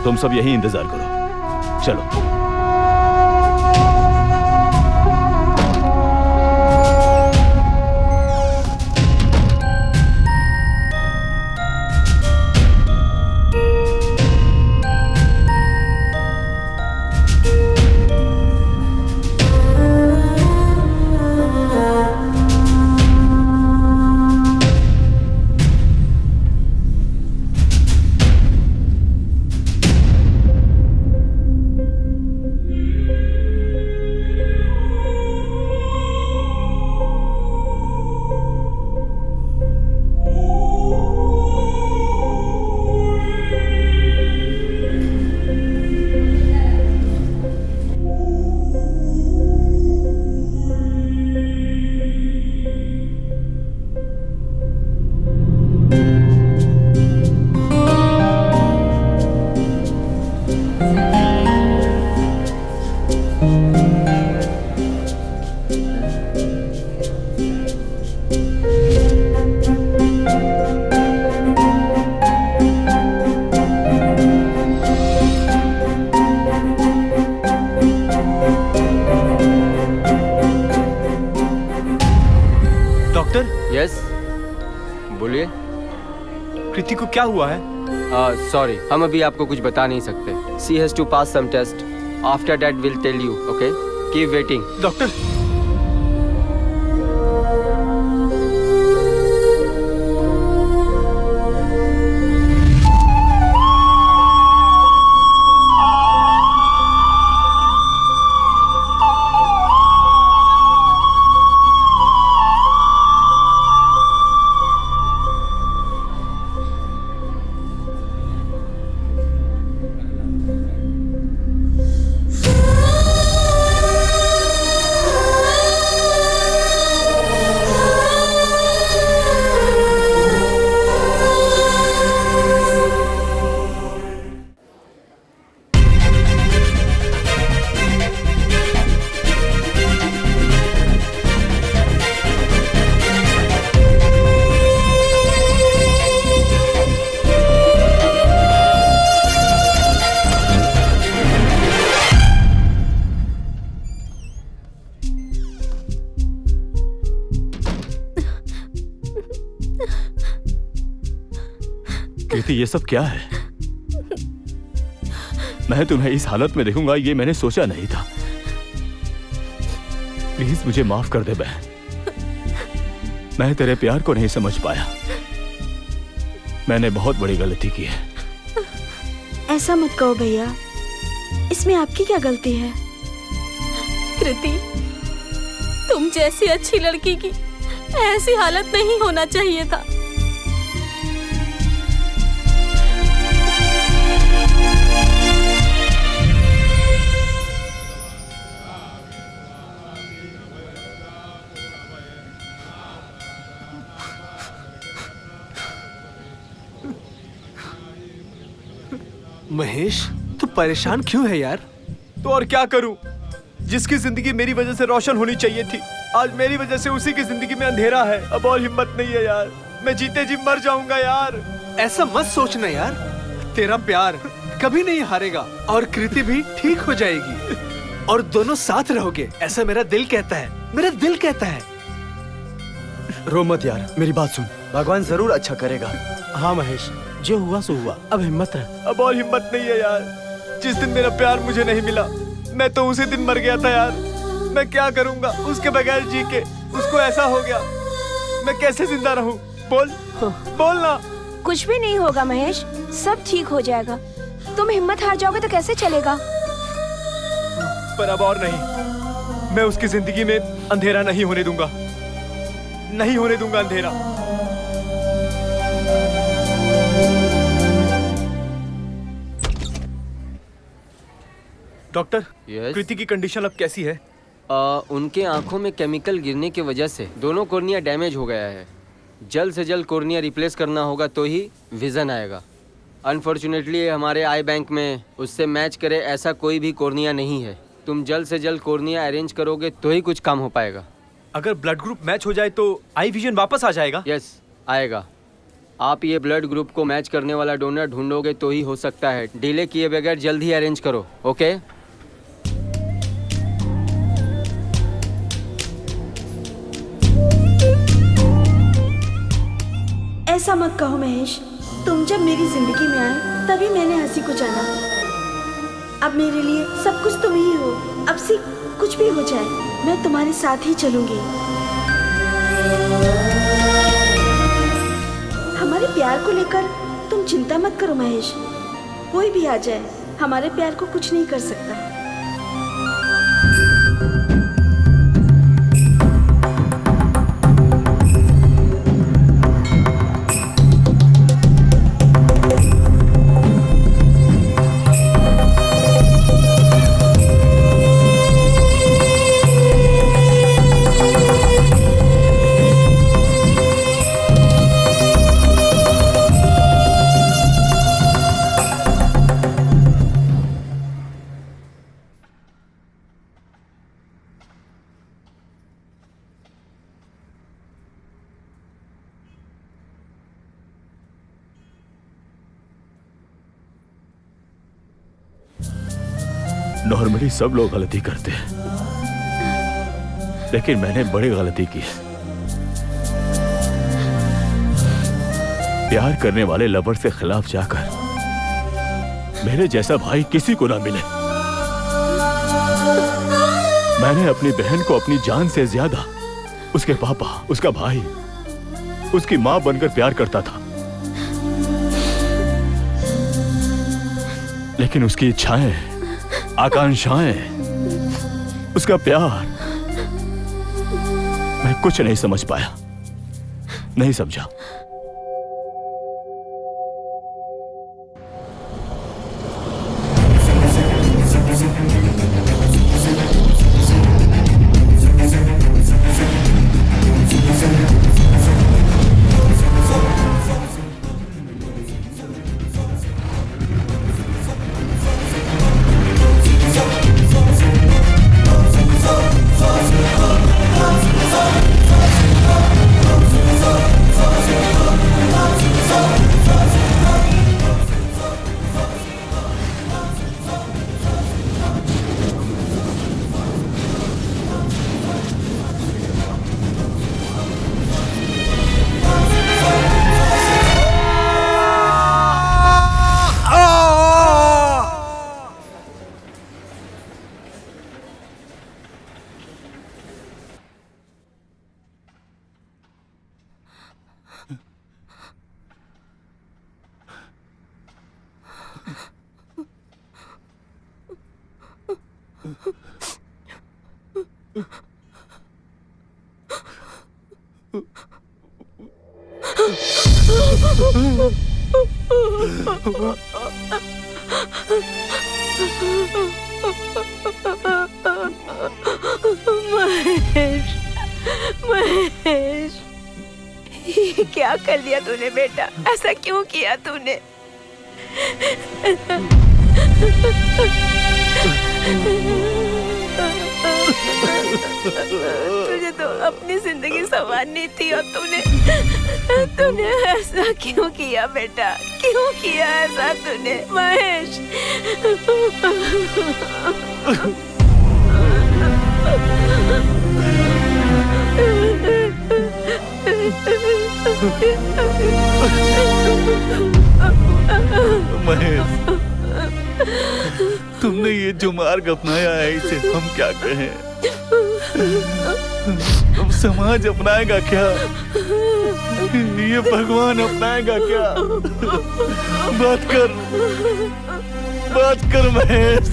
तुम सब यहीं इंतजार करो, चलो। यस, बोलिए। कृति को क्या हुआ है? सॉरी, हम अभी आपको कुछ बता नहीं सकते। She has to pass some test. After that will tell you, okay? Keep waiting. Doctor, Kriti, ये सब क्या है? मैं तुम्हें इस हालत में देखूंगा, ये मैंने सोचा नहीं था। प्लीज मुझे माफ कर दे बहन। मैं तेरे प्यार को नहीं समझ पाया। मैंने बहुत बड़ी गलती की है। ऐसा मत कहो भैया, इसमें आपकी क्या गलती है? कृति, तुम जैसी अच्छी लड़की की ऐसी हालत नहीं होना चाहिए था। महेश, तू परेशान क्यों है यार? तो और क्या करूं? जिसकी जिंदगी मेरी वजह से रोशन होनी चाहिए थी, आज मेरी वजह से उसी की जिंदगी में अंधेरा है। अब और हिम्मत नहीं है यार, मैं जीते जी मर जाऊंगा यार। ऐसा मत सोचना यार, तेरा प्यार कभी नहीं हारेगा और कृति भी ठीक हो जाएगी और दोनों साथ रहोगे, ऐसा मेरा दिल कहता है। मेरा दिल कहता है। रो मत यार, मेरी बात सुन, भगवान जरूर अच्छा करेगा। हाँ महेश, जो हुआ सो हुआ, अब हिम्मत रख। अब और हिम्मत नहीं है यार। जिस दिन मेरा प्यार मुझे नहीं मिला, मैं तो उसी दिन मर गया था यार। मैं क्या करूंगा उसके बगैर जी के? उसको ऐसा हो गया, मैं कैसे जिंदा रहूं? बोल बोल ना। कुछ भी नहीं होगा महेश, सब ठीक हो जाएगा। तुम हिम्मत हार जाओगे तो कैसे चलेगा? पर अब और नहीं, मैं उसकी जिंदगी में अंधेरा नहीं होने दूंगा, नहीं होने दूंगा अंधेरा। Doctor, Yes? कृति की कंडीशन अब कैसी है? उनके आंखों में केमिकल गिरने की वजह से दोनों कोर्निया डैमेज हो गया है। जल्द से जल्द कोर्निया रिप्लेस करना होगा तो ही विजन आएगा। अनफॉर्चुनेटली हमारे आई बैंक में उससे मैच करे ऐसा कोई भी कोर्निया नहीं है। तुम जल्द से जल्द कोर्निया अरेंज करोगे तो ही कुछ काम हो पाएगा। अगर ब्लड ग्रुप मैच हो जाए तो आई विजन वापस आ जाएगा? यस, आएगा। आप ये ब्लड ग्रुप को मैच करने वाला डोनर ढूंढोगे तो ही हो सकता है। डिले किए बगैर जल्द ही अरेंज करो, ओके? ऐसा मत कहो महेश। तुम जब मेरी जिंदगी में आए तभी मैंने हंसी को जाना। अब मेरे लिए सब कुछ तुम ही हो। अब से कुछ भी हो जाए मैं तुम्हारे साथ ही चलूंगी। हमारे प्यार को लेकर तुम चिंता मत करो महेश। कोई भी आ जाए हमारे प्यार को कुछ नहीं कर सकता। नॉर्मली सब लोग गलती करते हैं, लेकिन मैंने बड़ी गलती की है। प्यार करने वाले लवर से खिलाफ जाकर मेरे जैसा भाई किसी को ना मिले। मैंने अपनी बहन को अपनी जान से ज्यादा उसके पापा, उसका भाई, उसकी मां बनकर प्यार करता था, लेकिन उसकी इच्छाएं, आकांक्षाएं, उसका प्यार मैं कुछ नहीं समझ पाया, नहीं समझा। महेश, महेश, ये क्या कर लिया तूने बेटा? ऐसा क्यों किया तूने? तुझे तो अपनी जिंदगी संवारनी थी और तूने ऐसा क्यों किया बेटा? क्यों किया ऐसा तूने महेश? महेश, तुमने ये जो मार्ग अपनाया है इसे हम क्या कहें? अब समाज अपनाएगा क्या? ये भगवान अपनाएगा क्या? बात कर महेश।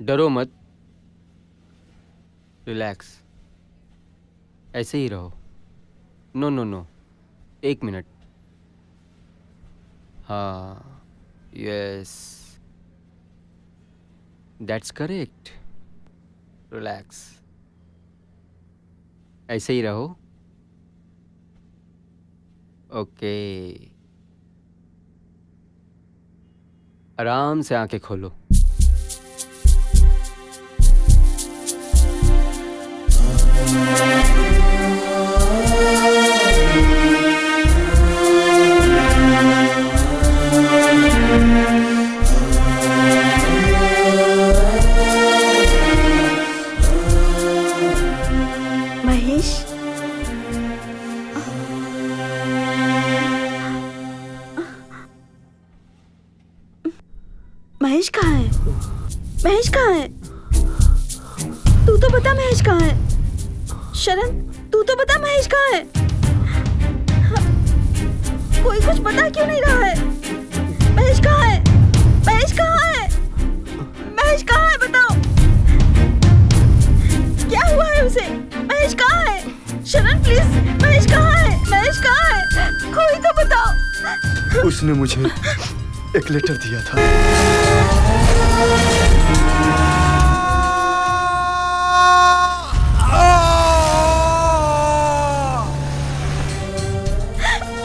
डरो मत, रिलैक्स, ऐसे ही रहो। नो नो नो, 1 मिनट। हाँ, यस, दैट्स करेक्ट। रिलैक्स, ऐसे ही रहो। ओके, आराम से आंखें खोलो। महेश, महेश कहाँ है? महेश कहाँ है? तू तो बता महेश कहाँ है? शरण, तू तो बता महेश कहाँ है? कोई कुछ बता क्यों नहीं रहा है? महेश कहाँ है? महेश कहाँ है? महेश कहाँ है बताओ? क्या हुआ है उसे? महेश कहाँ है? शरण प्लीज, महेश कहाँ है? महेश कहाँ है? कोई तो बताओ। उसने मुझे एक लेटर दिया था।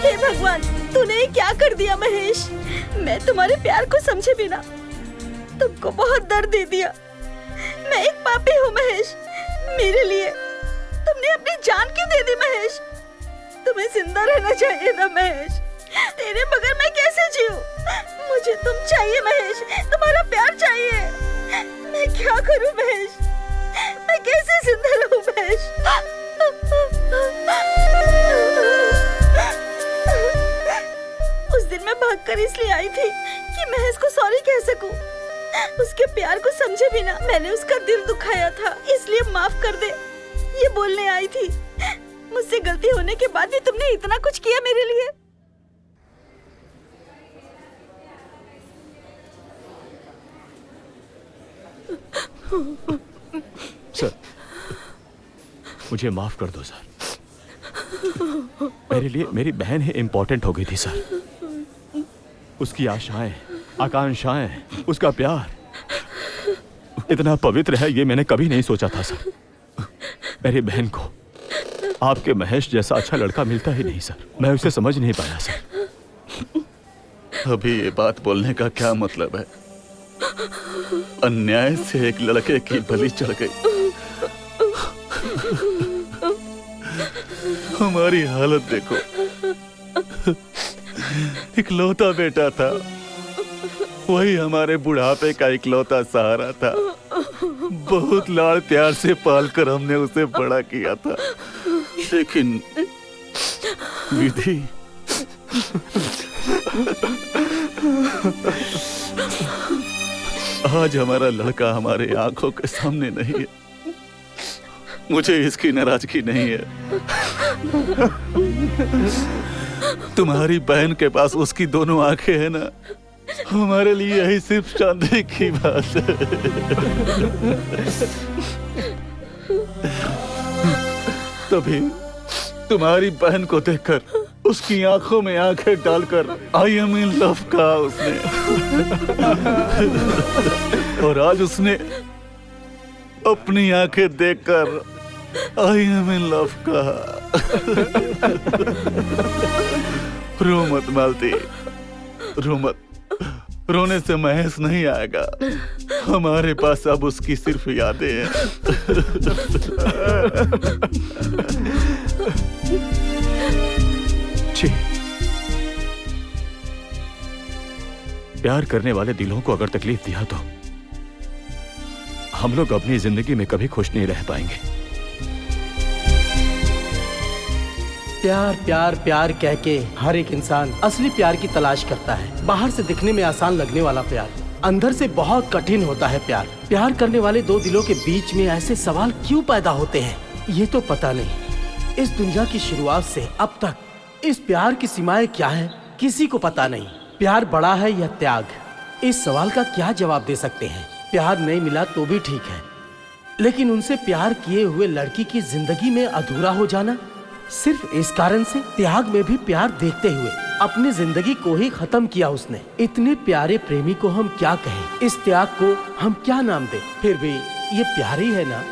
हे भगवान, तूने ये क्या कर दिया महेश? मैं तुम्हारे प्यार को समझे बिना तुमको बहुत दर्द दे दिया। मैं एक पापी हूँ महेश। मेरे लिए तुमने अपनी जान क्यों दे दी महेश? तुम्हें जिंदा रहना चाहिए ना महेश। तेरे बगैर मैं कैसे जीऊं? मुझे तुम चाहिए महेश, तुम्हारा प्यार चाहिए। मैं क्या करूं महेश? मैं कैसे जिंदा रहूं महेश? उस दिन मैं भागकर इसलिए आई थी कि महेश को सॉरी कह सकूं। उसके प्यार को समझे बिना मैंने उसका दिल दुखाया था, इसलिए माफ कर दे ये बोलने आई थी। मुझसे गलती होने के बाद भी तुमने इतना कुछ किया मेरे लिए। सर, मुझे माफ कर दो सर। मेरे लिए मेरी बहन ही इम्पोर्टेंट हो गई थी सर। उसकी आशाएं, आकांक्षाएं, उसका प्यार इतना पवित्र है ये मैंने कभी नहीं सोचा था सर। मेरी बहन को आपके महेश जैसा अच्छा लड़का मिलता ही नहीं सर। मैं उसे समझ नहीं पाया सर। अभी ये बात बोलने का क्या मतलब है? अन्याय से एक लड़के की बलि चढ़ गई। हमारी हालत देखो। इकलौता बेटा था, वही हमारे बुढ़ापे का इकलौता सहारा था। बहुत लाड़ प्यार से पालकर हमने उसे बड़ा किया था, लेकिन विधि आज हमारा लड़का हमारे आंखों के सामने नहीं है। मुझे इसकी नाराजगी नहीं है। तुम्हारी बहन के पास उसकी दोनों आंखें हैं ना, हमारे लिए यही सिर्फ चांदी की बात है। तभी तुम्हारी बहन को देखकर उसकी आंखों में आंखें डालकर आई एम इन लव कहा उसने। और आज उसने अपनी आंखें देखकर आई एम इन लव कहा। रो मत मालती, रो मत। रोने से महेश नहीं आएगा। हमारे पास अब उसकी सिर्फ यादें हैं। छी, प्यार करने वाले दिलों को अगर तकलीफ दिया तो हम लोग अपनी जिंदगी में कभी खुश नहीं रह पाएंगे। प्यार प्यार प्यार कह के हर एक इंसान असली प्यार की तलाश करता है। बाहर से दिखने में आसान लगने वाला प्यार अंदर से बहुत कठिन होता है। प्यार करने वाले दो दिलों के बीच में ऐसे सवाल क्यों पैदा होते हैं ये तो पता नहीं। इस दुनिया की शुरुआत से अब तक इस प्यार की सीमाएं क्या हैं किसी को पता नहीं। प्यार बड़ा है या त्याग, इस सवाल का क्या जवाब दे सकते हैं? प्यार नहीं मिला तो भी ठीक है, लेकिन उनसे प्यार किए हुए लड़की की जिंदगी में अधूरा हो जाना, सिर्फ इस कारण से त्याग में भी प्यार देखते हुए अपनी जिंदगी को ही खत्म किया उसने। इतने प्यारे प्रेमी को हम क्या कहें, इस त्याग को हम क्या नाम दें? फिर भी ये प्यार ही है ना।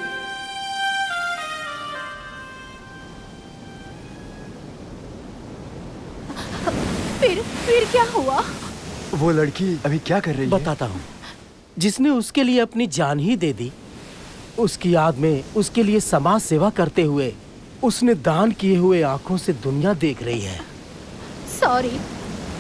फिर क्या हुआ? वो लड़की अभी क्या कर रही है? बताता हूँ। जिसने उसके लिए अपनी जान ही दे दी, उसकी याद में उसके लिए समाज सेवा करते हुए उसने दान किए हुए आंखों से दुनिया देख रही है। सॉरी,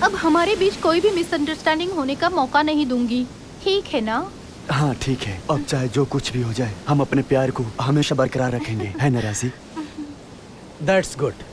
अब हमारे बीच कोई भी मिसअंडरस्टैंडिंग होने का मौका नहीं दूंगी, ठीक है ना? हाँ ठीक है, अब चाहे जो कुछ भी हो जाए हम अपने प्यार को हमेशा बरकरार रखेंगे, है ना राजी? That's good.